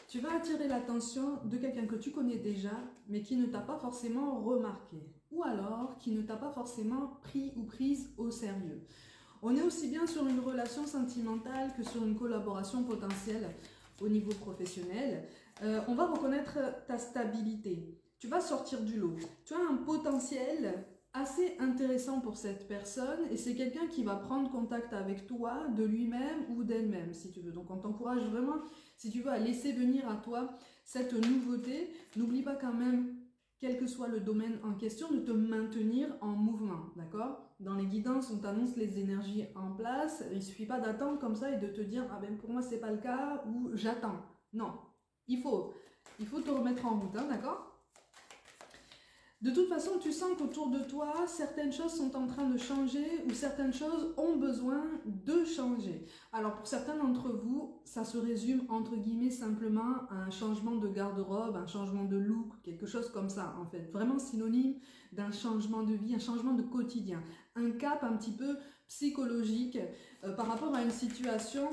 Tu vas attirer l'attention de quelqu'un que tu connais déjà, mais qui ne t'a pas forcément remarqué. Ou alors, qui ne t'a pas forcément pris ou prise au sérieux. On est aussi bien sur une relation sentimentale que sur une collaboration potentielle au niveau professionnel. On va reconnaître ta stabilité. Tu vas sortir du lot. Tu as un potentiel assez intéressant pour cette personne et c'est quelqu'un qui va prendre contact avec toi de lui-même ou d'elle-même, si tu veux. Donc, on t'encourage vraiment, si tu veux, à laisser venir à toi cette nouveauté. N'oublie pas quand même, quel que soit le domaine en question, de te maintenir en mouvement, d'accord? Dans les guidances, on t'annonce les énergies en place. Il ne suffit pas d'attendre comme ça et de te dire « Ah ben pour moi, c'est pas le cas » ou « J'attends ». Non, il faut te remettre en route, hein, d'accord? De toute façon, tu sens qu'autour de toi, certaines choses sont en train de changer ou certaines choses ont besoin de changer. Alors pour certains d'entre vous, ça se résume entre guillemets simplement à un changement de garde-robe, un changement de look, quelque chose comme ça en fait. Vraiment synonyme d'un changement de vie, un changement de quotidien. Un cap un petit peu psychologique par rapport à une situation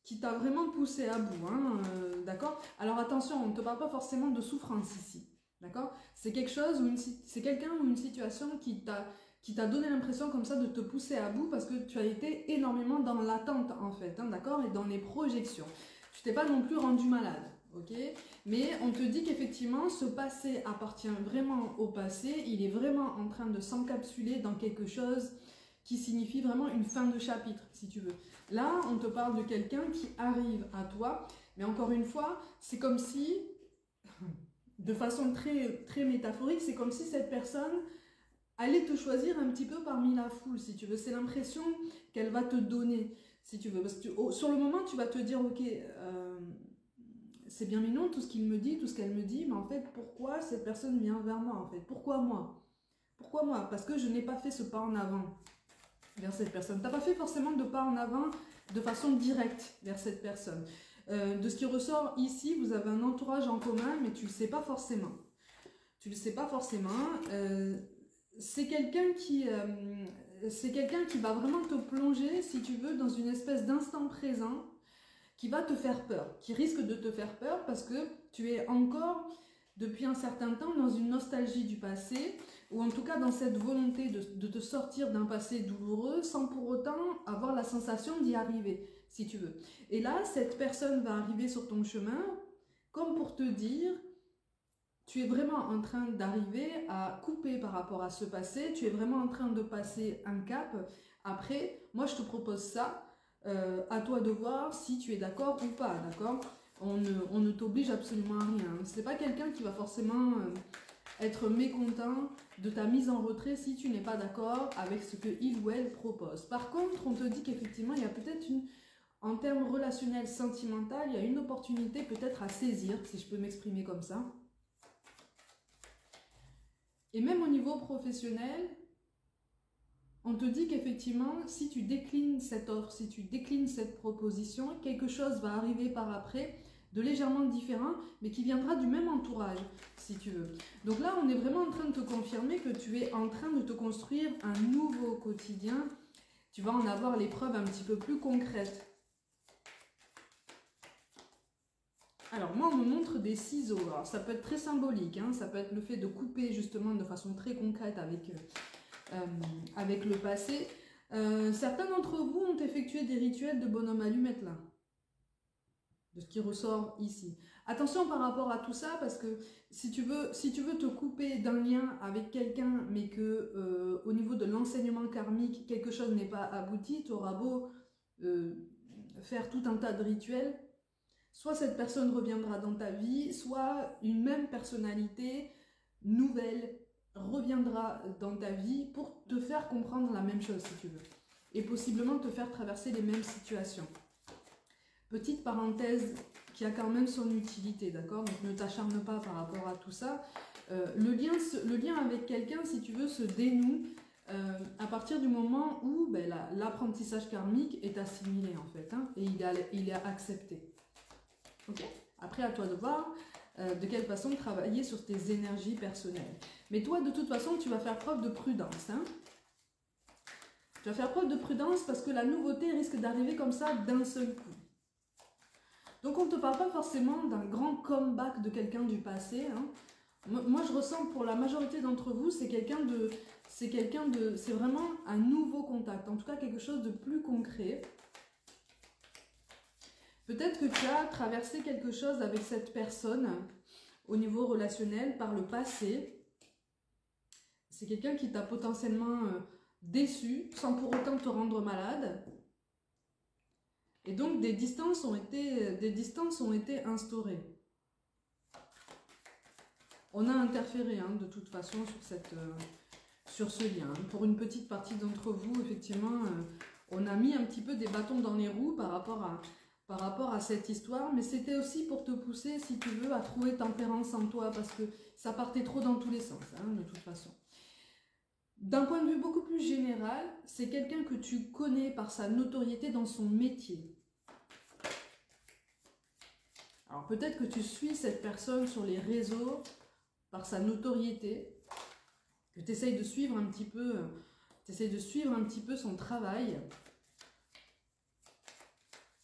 qui t'a vraiment poussé à bout, hein, d'accord? Alors attention, on ne te parle pas forcément de souffrance ici, d'accord? C'est quelque chose, c'est quelqu'un ou une situation qui t'a donné l'impression comme ça de te pousser à bout parce que tu as été énormément dans l'attente en fait, hein, d'accord? Et dans les projections. Tu t'es pas non plus rendu malade, ok? Mais on te dit qu'effectivement, ce passé appartient vraiment au passé, il est vraiment en train de s'encapsuler dans quelque chose qui signifie vraiment une fin de chapitre, si tu veux. Là, on te parle de quelqu'un qui arrive à toi, mais encore une fois, c'est comme si, de façon très, très métaphorique, c'est comme si cette personne allait te choisir un petit peu parmi la foule, si tu veux. C'est l'impression qu'elle va te donner, si tu veux. Parce que sur le moment, tu vas te dire, ok, c'est bien mignon tout ce qu'il me dit, tout ce qu'elle me dit, mais en fait, pourquoi cette personne vient vers moi, en fait? Pourquoi moi? Pourquoi moi? Parce que je n'ai pas fait ce pas en avant vers cette personne. Tu n'as pas fait forcément de pas en avant de façon directe vers cette personne. De ce qui ressort ici, vous avez un entourage en commun, mais tu ne le sais pas forcément. Tu ne le sais pas forcément. C'est quelqu'un qui va vraiment te plonger, si tu veux, dans une espèce d'instant présent qui va te faire peur, qui risque de te faire peur parce que tu es encore depuis un certain temps dans une nostalgie du passé, ou en tout cas dans cette volonté de te sortir d'un passé douloureux sans pour autant avoir la sensation d'y arriver, si tu veux. Et là, cette personne va arriver sur ton chemin comme pour te dire, tu es vraiment en train d'arriver à couper par rapport à ce passé, tu es vraiment en train de passer un cap. Après, moi je te propose ça, à toi de voir si tu es d'accord ou pas, d'accord? On ne t'oblige absolument à rien. C'est pas quelqu'un qui va forcément être mécontent de ta mise en retrait si tu n'es pas d'accord avec ce que il ou elle propose. Par contre, on te dit qu'effectivement, il y a peut-être en termes relationnels, sentimentaux, il y a une opportunité peut-être à saisir, si je peux m'exprimer comme ça. Et même au niveau professionnel, on te dit qu'effectivement, si tu déclines cette offre, si tu déclines cette proposition, quelque chose va arriver par après de légèrement différent, mais qui viendra du même entourage, si tu veux. Donc là, on est vraiment en train de te confirmer que tu es en train de te construire un nouveau quotidien. Tu vas en avoir les preuves un petit peu plus concrètes. Alors moi, on me montre des ciseaux. Alors ça peut être très symbolique, hein, ça peut être le fait de couper justement de façon très concrète avec le passé. Certains d'entre vous ont effectué des rituels de bonhomme allumette là, de ce qui ressort ici. Attention par rapport à tout ça, parce que si tu veux te couper d'un lien avec quelqu'un, mais que au niveau de l'enseignement karmique, quelque chose n'est pas abouti, tu auras beau faire tout un tas de rituels, soit cette personne reviendra dans ta vie, soit une même personnalité nouvelle reviendra dans ta vie pour te faire comprendre la même chose, si tu veux. Et possiblement te faire traverser les mêmes situations. Petite parenthèse qui a quand même son utilité, d'accord? Donc ne t'acharne pas par rapport à tout ça. Le lien avec quelqu'un, si tu veux, se dénoue à partir du moment où l'apprentissage karmique est assimilé, en fait, hein, et il est accepté. Ok? Après, à toi de voir de quelle façon travailler sur tes énergies personnelles. Mais toi, de toute façon, tu vas faire preuve de prudence. Hein? Tu vas faire preuve de prudence parce que la nouveauté risque d'arriver comme ça d'un seul coup. Donc on ne te parle pas forcément d'un grand comeback de quelqu'un du passé. Hein. Moi je ressens pour la majorité d'entre vous, c'est vraiment un nouveau contact, en tout cas quelque chose de plus concret. Peut-être que tu as traversé quelque chose avec cette personne au niveau relationnel par le passé. C'est quelqu'un qui t'a potentiellement déçu sans pour autant te rendre malade. Et donc des distances ont été instaurées. On a interféré hein, de toute façon sur ce lien. Pour une petite partie d'entre vous, effectivement, on a mis un petit peu des bâtons dans les roues par rapport à cette histoire, mais c'était aussi pour te pousser, si tu veux, à trouver tempérance en toi, parce que ça partait trop dans tous les sens, hein, de toute façon. D'un point de vue beaucoup plus général, c'est quelqu'un que tu connais par sa notoriété dans son métier. Alors peut-être que tu suis cette personne sur les réseaux par sa notoriété, que tu essayes de suivre un petit peu son travail.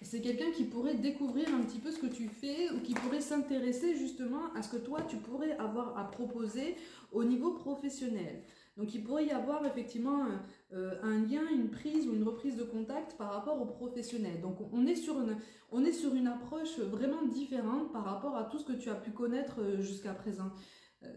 C'est quelqu'un qui pourrait découvrir un petit peu ce que tu fais ou qui pourrait s'intéresser justement à ce que toi tu pourrais avoir à proposer au niveau professionnel. Donc il pourrait y avoir effectivement un lien, une prise ou une reprise de contact par rapport au professionnel. Donc on est sur une approche vraiment différente par rapport à tout ce que tu as pu connaître jusqu'à présent,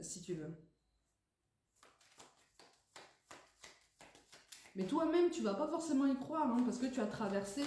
si tu veux. Mais toi-même, tu vas pas forcément y croire, hein, parce que tu as traversé...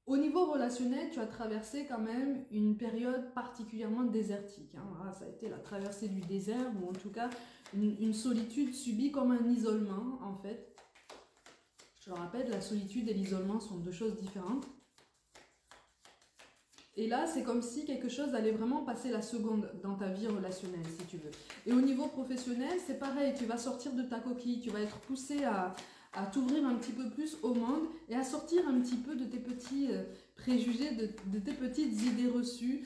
Au niveau relationnel, tu as traversé quand même une période particulièrement désertique. Hein. Voilà, ça a été la traversée du désert, ou en tout cas une solitude subie comme un isolement, en fait. Je le rappelle, la solitude et l'isolement sont deux choses différentes. Et là, c'est comme si quelque chose allait vraiment passer la seconde dans ta vie relationnelle, si tu veux. Et au niveau professionnel, c'est pareil, tu vas sortir de ta coquille, tu vas être poussé à t'ouvrir un petit peu plus au monde et à sortir un petit peu de tes petits préjugés, de tes petites idées reçues,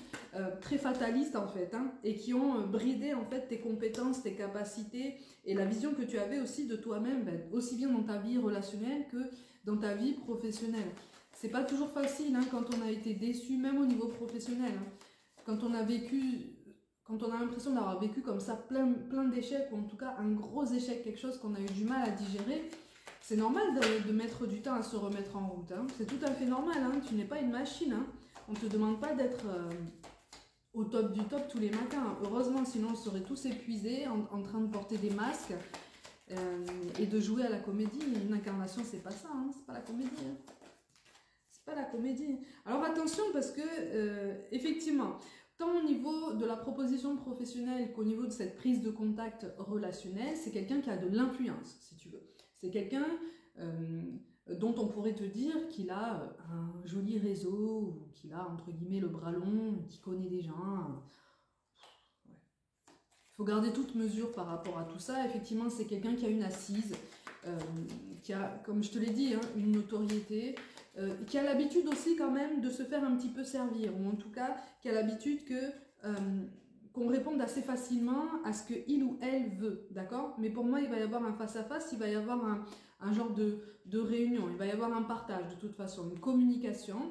très fatalistes en fait, hein, et qui ont bridé en fait tes compétences, tes capacités et la vision que tu avais aussi de toi-même, ben, aussi bien dans ta vie relationnelle que dans ta vie professionnelle. C'est pas toujours facile hein, quand on a été déçu, même au niveau professionnel. Hein, quand on a l'impression d'avoir vécu comme ça plein d'échecs, ou en tout cas un gros échec, quelque chose qu'on a eu du mal à digérer, c'est normal de mettre du temps à se remettre en route. Hein. C'est tout à fait normal, hein. Tu n'es pas une machine. Hein. On ne te demande pas d'être au top du top tous les matins. Heureusement, sinon on serait tous épuisés en train de porter des masques et de jouer à la comédie. Une incarnation, c'est pas ça, hein. C'est pas la comédie. Hein. C'est pas la comédie. Alors attention parce que, effectivement, tant au niveau de la proposition professionnelle qu'au niveau de cette prise de contact relationnel, c'est quelqu'un qui a de l'influence, si tu veux. C'est quelqu'un dont on pourrait te dire qu'il a un joli réseau, ou qu'il a, entre guillemets, le bras long, qu'il connaît des gens. Ouais. Il faut garder toute mesure par rapport à tout ça. Effectivement, c'est quelqu'un qui a une assise, qui a, comme je te l'ai dit, hein, une notoriété, qui a l'habitude aussi quand même de se faire un petit peu servir, ou en tout cas, qui a l'habitude qu'on réponde assez facilement à ce qu'il ou elle veut, d'accord? Mais pour moi, il va y avoir un face-à-face, il va y avoir un genre de réunion, il va y avoir un partage de toute façon, une communication,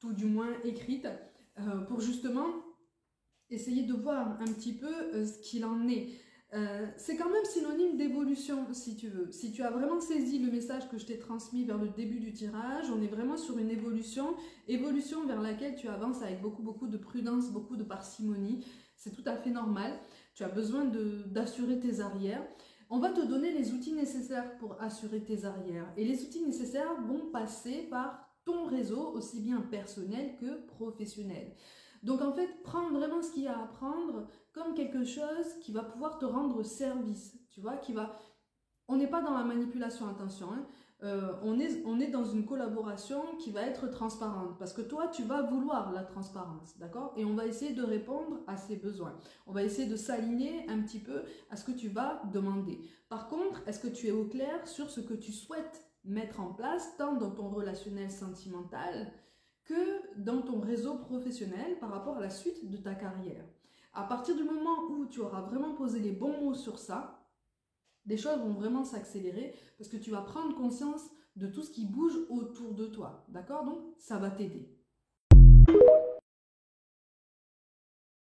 tout du moins écrite, pour justement essayer de voir un petit peu ce qu'il en est. C'est quand même synonyme d'évolution, si tu veux. Si tu as vraiment saisi le message que je t'ai transmis vers le début du tirage, on est vraiment sur une évolution vers laquelle tu avances avec beaucoup de prudence, beaucoup de parcimonie. C'est tout à fait normal. Tu as besoin d'assurer tes arrières. On va te donner les outils nécessaires pour assurer tes arrières. Et les outils nécessaires vont passer par ton réseau, aussi bien personnel que professionnel. Donc en fait, prends vraiment ce qu'il y a à prendre comme quelque chose qui va pouvoir te rendre service, tu vois, On n'est pas dans la manipulation, attention, hein. On est dans une collaboration qui va être transparente, parce que toi, tu vas vouloir la transparence, d'accord? Et on va essayer de répondre à ses besoins. On va essayer de s'aligner un petit peu à ce que tu vas demander. Par contre, est-ce que tu es au clair sur ce que tu souhaites mettre en place, tant dans ton relationnel sentimental que dans ton réseau professionnel par rapport à la suite de ta carrière? À partir du moment où tu auras vraiment posé les bons mots sur ça, les choses vont vraiment s'accélérer parce que tu vas prendre conscience de tout ce qui bouge autour de toi, d'accord? Donc, ça va t'aider.